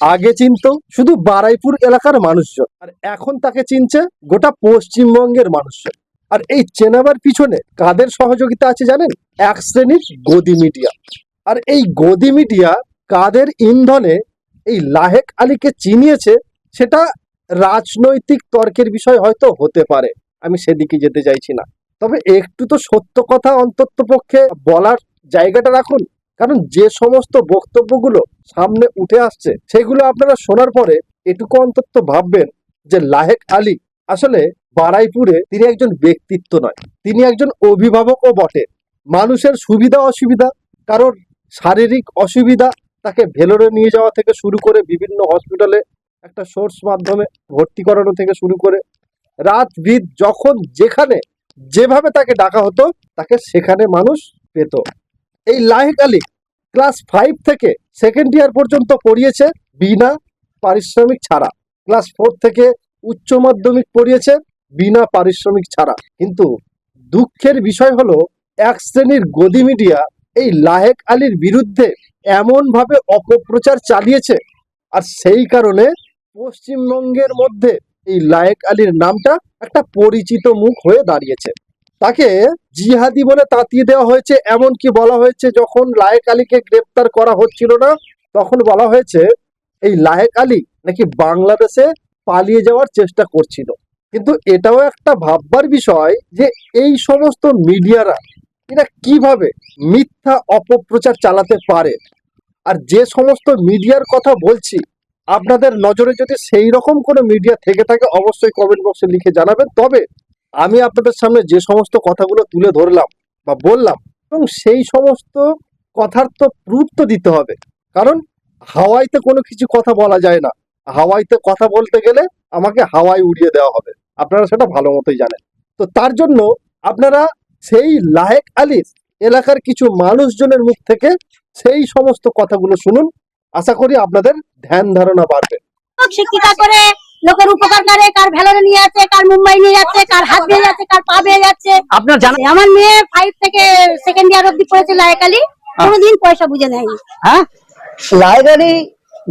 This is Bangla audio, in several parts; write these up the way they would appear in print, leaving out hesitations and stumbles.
আগে চিনতো শুধু বারাইপুর এলাকার মানুষজন, আর এখন তাকে চিনছে গোটা পশ্চিমবঙ্গের মানুষজন। আর এই চেনাবার পিছনে কাদের সহযোগিতা আছে জানেন? এক শ্রেণীর গদি মিডিয়া। আর এই গদি মিডিয়া কাদের ইন্ধনে এই লাহেক আলীকে চিনিয়েছে সেটা রাজনৈতিক তর্কের বিষয় হয়তো হতে পারে, আমি সেদিকে যেতে চাইছি না। তবে একটু তো সত্য কথা অন্তত পক্ষে বলার জায়গাটা রাখুন। কারণ যে সমস্ত বক্তব্যগুলো সামনে উঠে আসছে সেগুলো আপনারা শোনার পরে এটুকু অন্তত ভাববেন যে লাহেক আলী আসলে বারাইপুরে তিনি একজন ব্যক্তিত্ব নয়, তিনি একজন অভিভাবকও বটে। মানুষের সুবিধা অসুবিধা, কারোর শারীরিক অসুবিধা, তাকে ভেলোরে নিয়ে যাওয়া থেকে শুরু করে বিভিন্ন হসপিটালে একটা সোর্স মাধ্যমে ভর্তি করানো থেকে শুরু করে রাত বিদ যখন যেখানে যেভাবে তাকে ডাকা হতো তাকে সেখানে মানুষ পেত। এই লাহেক আলী ক্লাস 5 থেকে সেকেন্ড ইয়ার পর্যন্ত পড়িয়েছে বিনা পারিশ্রমিক ছাড়া, ক্লাস 4 থেকে উচ্চ মাধ্যমিক পড়িয়েছে বিনা পারিশ্রমিক ছাড়া। কিন্তু দুঃখের বিষয় হলো এক শ্রেণীর গদি মিডিয়া এই লাহেক আলীর বিরুদ্ধে এমন ভাবে অপপ্রচার চালিয়েছে, আর সেই কারণে পশ্চিমবঙ্গের মধ্যে এই লাহেক আলীর নামটা একটা পরিচিত মুখ হয়ে দাঁড়িয়েছে। তাকে জিহাদি বলে তাতিয়ে দেওয়া হয়েছে, এমনকি বলা হয়েছে যখন লাহেক আলীকে গ্রেপ্তার করা হচ্ছিল না তখন বলা হয়েছে এই লাহেক আলী নাকি বাংলাদেশে পালিয়ে যাওয়ার চেষ্টা করছিল। কিন্তু এটাও একটা ভাববার বিষয় যে এই সমস্ত মিডিয়ারা এরা কিভাবে মিথ্যা অপপ্রচার চালাতে পারে। আর যে সমস্ত মিডিয়ার কথা বলছি আপনাদের নজরে যদি সেই রকম কোনো মিডিয়া থেকে থাকে অবশ্যই কমেন্ট বক্সে লিখে জানাবেন। তবে আমি আপনাদের সামনে যে সমস্ত কথাগুলো তুলে ধরলাম বা বললাম এবং সেই সমস্ত কথার তো প্রুফ তো দিতে হবে, কারণ হাওয়াইতে কোনো কিছু কথা বলা যায় না। হাওয়াইতে কথা বলতে গেলে আমাকে হাওয়ায় উড়িয়ে দেওয়া হবে, আপনারা সেটা ভালো মতোই জানেন। তো তার জন্য আপনারা সেই লাহেক আলীর এলাকার কিছু মানুষজনের মুখ থেকে সেই সমস্ত কথাগুলো শুনুন, আশা করি আপনাদের ধ্যান ধারণা বাড়বে। শিক্ষিকা করে লোকের উপকার করে, কার ভেলোরে নিয়ে যাচ্ছে, কার মুম্বাই নিয়ে যাচ্ছে, কার হাত ভেঙে যাচ্ছে, কার পা ভেঙে যাচ্ছে। আপনার জানা আমার মেয়ে 5 থেকে সেকেন্ড ইয়ার অব্দি পড়েছে লাহেক আলী, কোনোদিন পয়সা বুঝে নেয়নি। হ্যাঁ, লাহেক আলী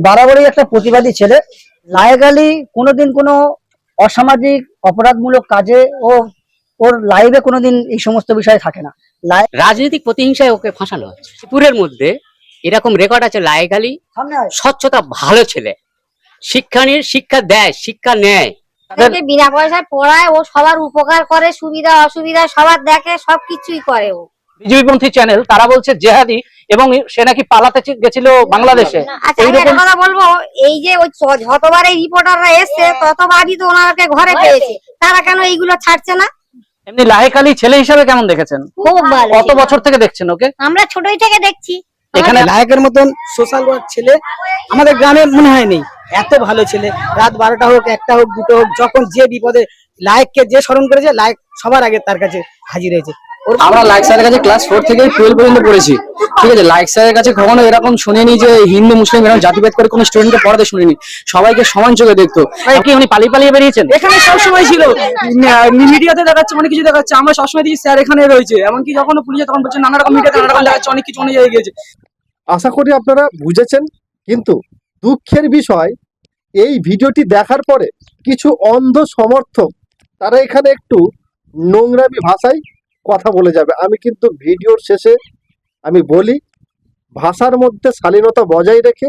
বরাবরই একটা প্রতিবাদী ছেলে। লাহেক আলী কোনোদিন কোনো অসামাজিক অপরাধমূলক কাজে ওর লাইভে কোনোদিন এই সমস্ত বিষয়ে থাকে না। রাজনৈতিক প্রতিহিংসায় ওকে ফাঁসানো হচ্ছে। ত্রিপুরের মধ্যে এরকম রেকর্ড আছে, লাহেক আলী স্বচ্ছতা ভালো ছেলে, শিক্ষা দেয়, শিক্ষা নেয়, তাদেরকে বিনা পয়সায় পড়ায়, ও সবার উপকার করে, সুবিধা অসুবিধা সবার দেখে, সবকিছুই করে ও। বিজেপি পন্থী চ্যানেল তারা বলছে জেহাদি এবং সে নাকি পালাতে গেছিল বাংলাদেশে। আচ্ছা আমি একটা কথা বলবো, এই যে ওই যতবার এই রিপোর্টাররা এসছে ততবারই তো ওনাকে ঘরে পেয়েছে, তারা কেন এইগুলো ছাড়ছে না? এমনি লাহেক আলী ছেলে হিসাবে কেমন দেখেছেন? খুব ভালো। কত বছর থেকে দেখছেন ওকে? আমরা ছোটই থেকে দেখছি। এখানে লাহেকের মতন সোশ্যাল ওয়ার্ক ছেলে আমাদের গ্রামে মনে হয় নেই। এত ভালো ছেলে, রাত 12টা হোক, 1টা হোক, 2টো হোক, যখন যে বিপদে লাহেককে যে স্মরণ করেছে, লাহেক সবার আগে তার কাছে হাজির হয়েছে। আমরা লায়েক স্যারের কাছে ক্লাস 4 থেকে 12 পর্যন্ত পড়েছি, ঠিক আছে। লায়েক স্যারের কাছে কখনো এরকম শুনিনি যে হিন্দু মুসলিম এরকম জাতিভেদ করে কোনো স্টুডেন্টকে পড়াতে শুনিনি, সবাইকে সমান চোখে দেখতো। কি উনি পালিয়ে পালিয়ে বেরিয়েছেন? এখানে সবসময় ছিল, মিডিয়াতে দেখাচ্ছে, অনেক কিছু দেখাচ্ছে, আমরা সবসময় দেখি স্যার এখানে রয়েছে। এমনকি যখন পুলিশে তখন বলছে নানা রকম মিডিয়াতে নানা রকম দেখাচ্ছে, অনেক কিছু অনেক জায়গায় গিয়েছে। আশা করি আপনারা বুঝেছেন। কিন্তু দুঃখের বিষয় এই ভিডিওটি দেখার পরে কিছু অন্ধ সমর্থক তারা এখানে একটু নোংরামি ভাষায় কথা বলে যাবে। আমি কিন্তু ভিডিওর শেষে আমি বলি ভাষার মধ্যে শালীনতা বজায় রেখে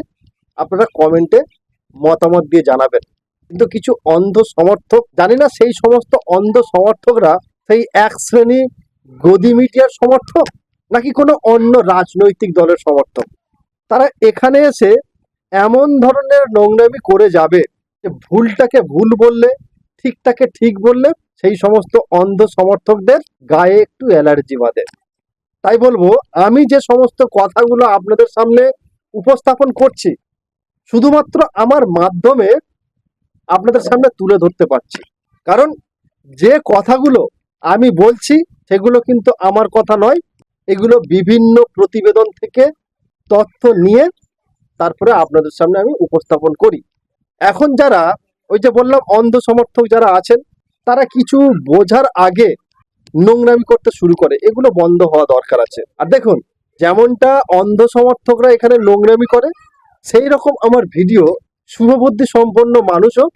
আপনারা কমেন্টে মতামত দিয়ে জানাবেন। কিন্তু কিছু অন্ধ সমর্থক, জানি না সেই সমস্ত অন্ধ সমর্থকরা সেই এক শ্রেণী গদি মিডিয়ার সমর্থক নাকি কোনো অন্য রাজনৈতিক দলের সমর্থক, তারা এখানে এসে এমন ধরনের নোংরামি করে যাবে যে ভুলটাকে ভুল বললে, ঠিকটাকে ঠিক বললে সেই সমস্ত অন্ধ সমর্থকদের গায়ে একটু অ্যালার্জি বাঁধে। তাই বলবো আমি যে সমস্ত কথাগুলো আপনাদের সামনে উপস্থাপন করছি শুধুমাত্র আমার মাধ্যমে আপনাদের সামনে তুলে ধরতে পারছি, কারণ যে কথাগুলো আমি বলছি সেগুলো কিন্তু আমার কথা নয়, এগুলো বিভিন্ন প্রতিবেদন থেকে তথ্য নিয়ে তারপরে আপনাদের সামনে আমি উপস্থাপন করি। এখন যারা ওই যে বললাম অন্ধ সমর্থক যারা আছেন তারা কিছু বোঝার আগে নোংরামি করতে শুরু করে, এগুলো বন্ধ হওয়া দরকার আছে। আর দেখুন যেমনটা অন্ধ সমর্থকরা এখানে নোংরামি করে সেই রকম আমার ভিডিও শুভবুদ্ধি সম্পন্ন মানুষও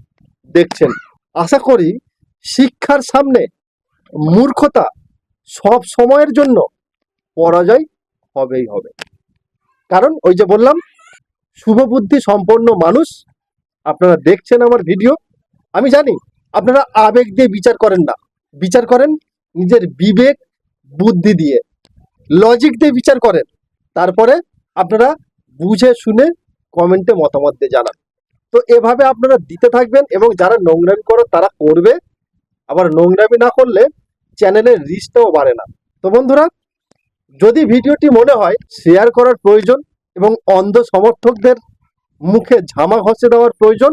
দেখছেন। আশা করি শিক্ষার সামনে মূর্খতা সব সময়ের জন্য পরাজয় হবেই হবে। কারণ ওই যে বললাম, শুভবুদ্ধি সম্পন্ন মানুষ আপনারা দেখছেন আমার ভিডিও। আমি জানি আপনারা আবেগ দিয়ে বিচার করেন না, বিচার করেন নিজের বিবেক বুদ্ধি দিয়ে, লজিক দিয়ে বিচার করেন। তারপরে আপনারা বুঝে শুনে কমেন্টে মতামত দিয়ে জানান। তো এভাবে আপনারা দিতে থাকবেন, এবং যারা নোংরামি করে তারা করবে। আবার নোংরামি না করলে চ্যানেলের রিচটাও বাড়ে না। তো বন্ধুরা, যদি ভিডিওটি মনে হয় শেয়ার করার প্রয়োজন এবং অন্ধ সমর্থকদের মুখে ঝামা ঘষে দেওয়ার প্রয়োজন,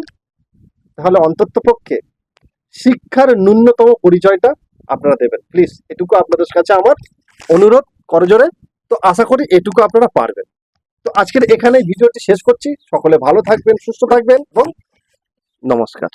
তাহলে অন্ততপক্ষে শিক্ষার ন্যূনতম পরিচয়টা আপনারা দেবেন প্লিজ। এটুকু আপনাদের কাছে আমার অনুরোধ করজোরে। তো আশা করি এটুকু আপনারা পারবেন। তো আজকের এখানেই ভিডিওটি শেষ করছি। সকলে ভালো থাকবেন, সুস্থ থাকবেন এবং নমস্কার।